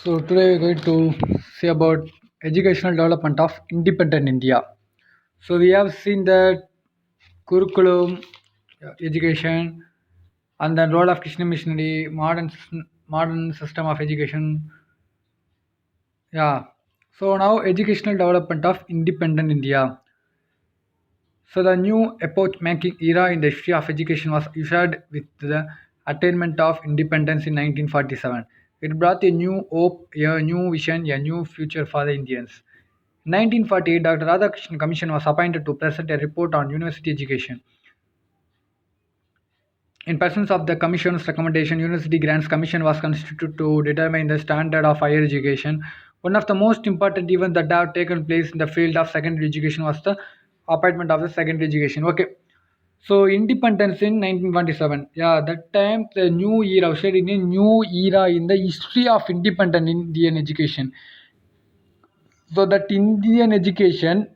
So today we're going to see about educational development of independent India. So we have seen that curriculum, education, and then role of Christian missionary, modern system of education. Yeah. So now educational development of independent India. So the new epoch-making era in the history of education was ushered with the attainment of independence in 1947. It brought a new hope, a new vision, a new future for the Indians. In 1948, Dr. Radhakrishnan Commission was appointed to present a report on university education. In pursuance of the Commission's recommendation, University Grants Commission was constituted to determine the standard of higher education. One of the most important events that have taken place in the field of secondary education was the appointment of the secondary education. Okay, so independence in 1947. Yeah, that time the new era, said in a new era in the history of independent Indian education. So that Indian education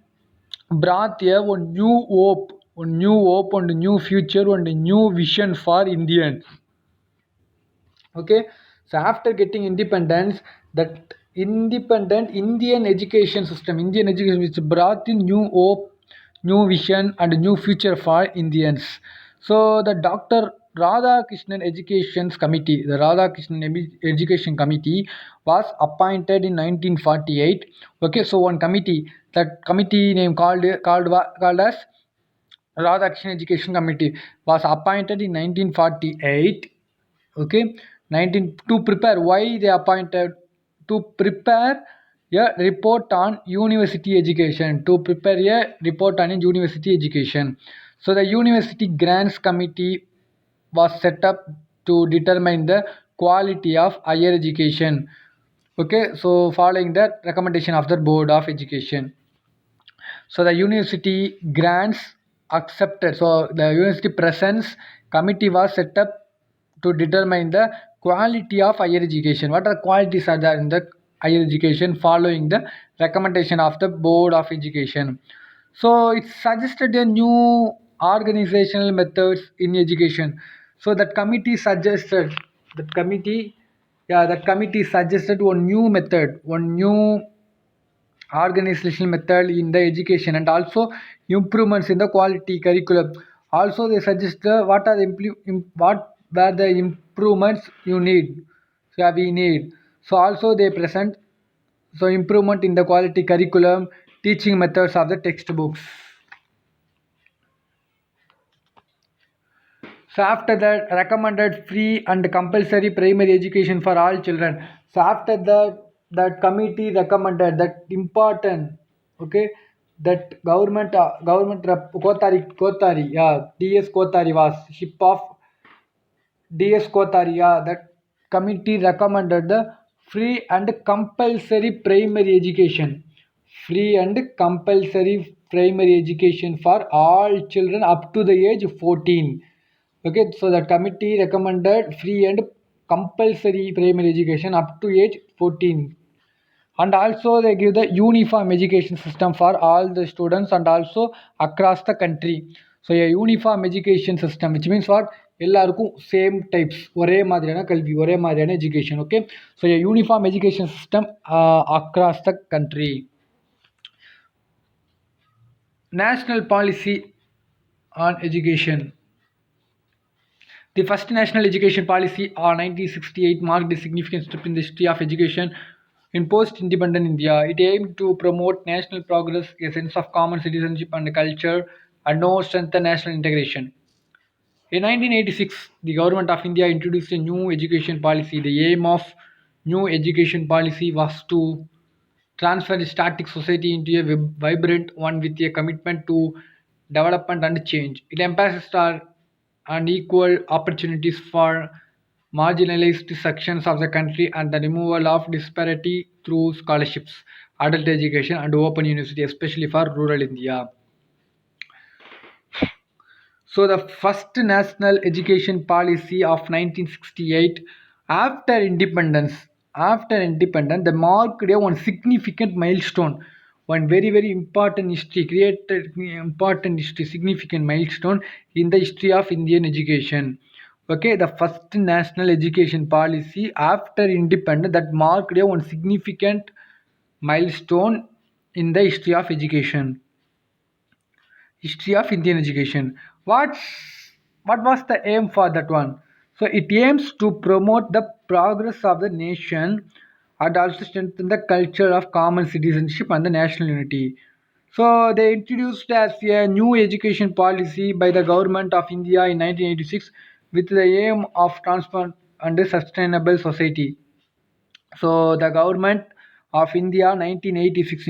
brought a one new hope, and a new future, and a new vision for Indians. Okay, so after getting independence, that independent Indian education which brought in new hope, new vision, and a new future for Indians. So the Dr. Radhakrishnan Education Committee was appointed in 1948. Okay, so one committee, that committee name called as Radhakrishnan Education Committee, was appointed in 1948. Okay, 19 to prepare. Why they appointed? To prepare a report on university education. To prepare a report on university education. So the University Grants Committee was set up to determine the quality of higher education. Okay, so following the recommendation of the Board of Education. So the university grants accepted. So the university presence committee was set up to determine the quality of higher education. What are qualities are there in the higher education following the recommendation of the Board of Education. So it suggested a new organizational methods in education. So that committee suggested one new method, one new organizational method in the education, and also improvements in the quality curriculum. Also they suggest what were the improvements you need, so we need. So also they present so improvement in the quality curriculum, teaching methods of the textbooks. So after that, recommended free and compulsory primary education for all children. So after that, that committee recommended that important, okay, that government rep Kotari, yeah, DS Kotari was ship of DS Kotari, yeah, that committee recommended the free and compulsory primary education. Free and compulsory primary education for all children up to the age 14. Okay, so the committee recommended free and compulsory primary education up to age 14. And also they give the uniform education system for all the students and also across the country. So a uniform education system, which means what, எல்லாருக்கும் same types, ஒரே மாதிரியான கல்வி, ஒரே மாதிரியான education. Okay, so a uniform education system across the country. National policy on education. The first national education policy of 1968 marked a significant step in the history of education in post-independent India. It aimed to promote national progress, a sense of common citizenship and culture, and no strengthen national integration. In 1986, the Government of India introduced a new education policy. The aim of new education policy was to transfer a static society into a vibrant one with a commitment to development and change. It emphasized on equal opportunities for marginalized sections of the country and the removal of disparity through scholarships, adult education, and open university, especially for rural India. So the first national education policy of 1968, after independence, they marked one significant milestone, one very important history, created important history, significant milestone in the history of Indian education. Okay, the first national education policy after independence that marked a one significant milestone in the history of Indian education. What was the aim for that one? So it aims to promote the progress of the nation and also strengthen the culture of common citizenship and the national unity. So they introduced as a new education policy by the government of India in 1986 with the aim of transform and sustainable society. So the government of India 1986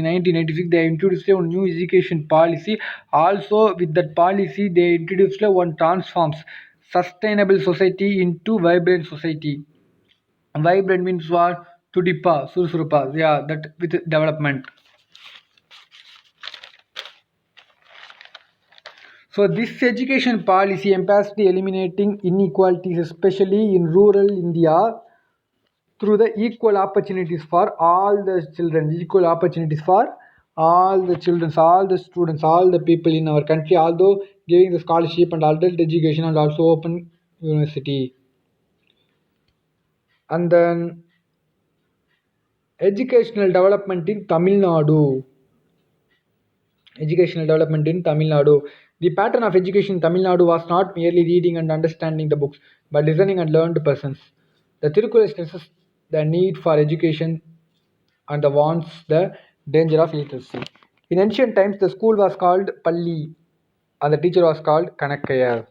they introduced a new education policy. Also with that policy they introduced a one transforms sustainable society into vibrant society. Vibrant means what? Tudipa, Sursurupa. Yeah, that with development. So this education policy empowers the eliminating inequalities, especially in rural India, through the equal opportunities for all the children, equal opportunities for all the children, all the students, all the people in our country, although giving the scholarship and adult education and also open university. And then educational development in Tamil Nadu. Educational development in Tamil Nadu. The pattern of education in Tamil Nadu was not merely reading and understanding the books, but listening and learned persons. The Tirukkural stresses the need for education and warns the danger of illiteracy. In ancient times, the school was called Palli and the teacher was called Kanakkayar.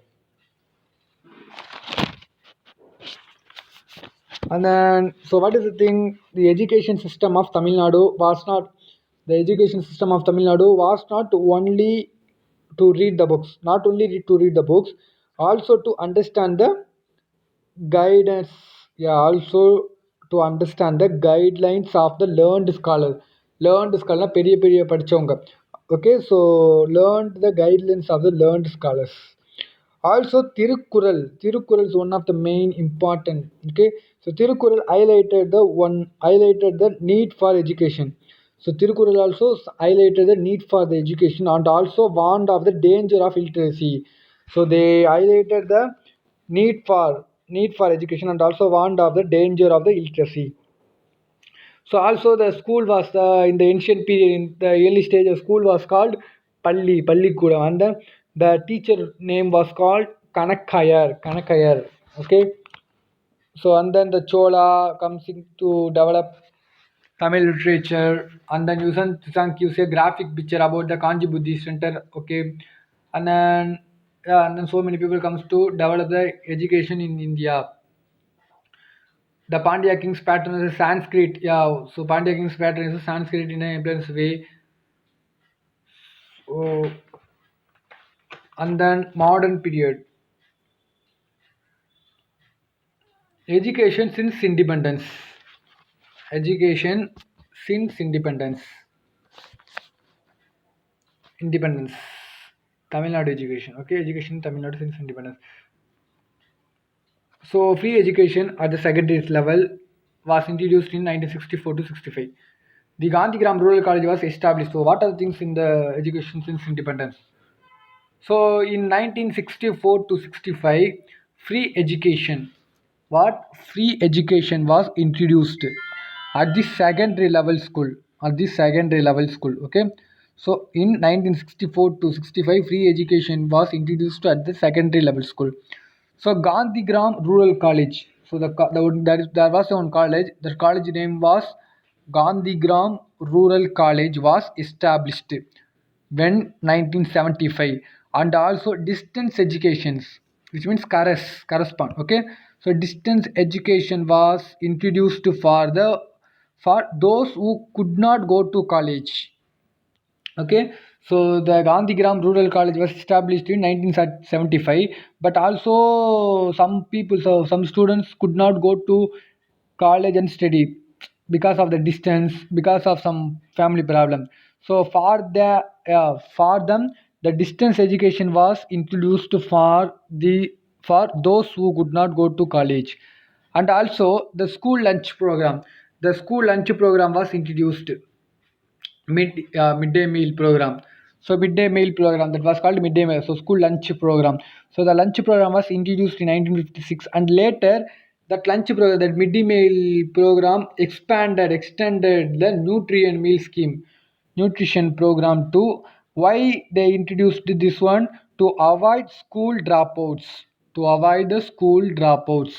And then, so what is the thing? The education system of Tamil Nadu was not, the education system of Tamil Nadu was not only to read the books, not only to read the books, also to understand the guidance, yeah, also to understand the guidelines of the learned scholar பெரிய பெரிய படிச்சவங்க. Okay, so learned the guidelines of the learned scholars. Also Tirukkural is one of the main important. Okay, so Tirukkural highlighted the need for education. So Tirukkural also highlighted the need for the education and also warned of the danger of illiteracy. So they highlighted the need for education and also warned of the danger of the illiteracy. So also the school was in the ancient period, in the early stage of school was called Pallikudam, and the teacher name was called Kanakkayar. Okay, so and then the Chola comes in to develop Tamil literature, and then Yusan Tisank gives a graphic picture about the Kanji Buddhist Center. Okay, and then yeah, and then so many people comes to develop the education in India. The Pandya king's pattern is a Sanskrit. Yeah, so Pandya king's pattern is a Sanskrit in an influence way. Oh, and then modern period. Education since independence. Education since independence. Independence. Tamil Nadu education. Okay, education in Tamil Nadu since independence. So free education at the secondary level was introduced in 1964 to 65. The Gandhigram Rural College was established. So what are the things in the education since independence? So in 1964 to 65, free education. What free education was introduced at the secondary level school. At the secondary level school. Okay. So in 1964 to 65, free education was introduced at the secondary level school. So Gandhigram Rural College. So there was one college. The college name was Gandhigram Rural College was established when 1975, and also distance educations, which means correspond. Okay, so distance education was introduced for those who could not go to college. Okay, so the Gandhigram Rural College was established in 1975, but also some students could not go to college and study because of the distance, because of some family problem. So for them, the distance education was introduced for those who could not go to college, and also the school lunch program. The school lunch program was introduced midday meal program. So midday meal program, that was called midday meal. So school lunch program. So the lunch program was introduced in 1956, and later that lunch program, that midday meal program extended the nutrition program to. Why they introduced this one? To avoid school dropouts. To avoid the school dropouts.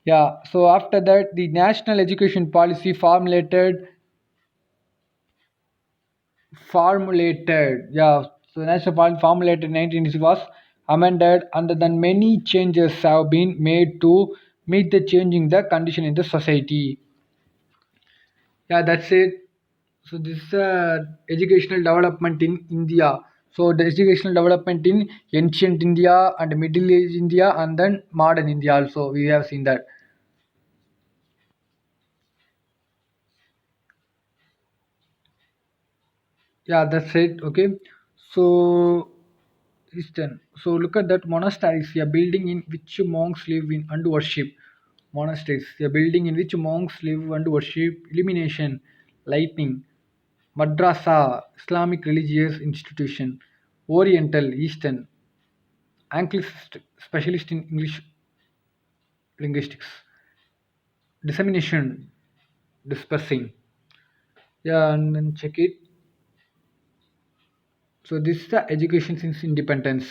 Yeah. So after that, the national education policy formulated. Yeah, so the national policy formulated in 1986 was amended, and then many changes have been made to meet the changing the condition in the society. Yeah, that's it. So this is educational development in India. So the educational development in ancient India and middle age India and then modern India also we have seen that. Yeah, that's it. Okay. So Eastern. So look at that monasteries, a building in which monks live in and worship. Monasteries, a building in which monks live and worship. Illumination, lightning. Madrasa, Islamic religious institution. Oriental, Eastern. Anglist, specialist in English linguistics. Dissemination, dispersing. Yeah, and then check it. So this is the education since independence.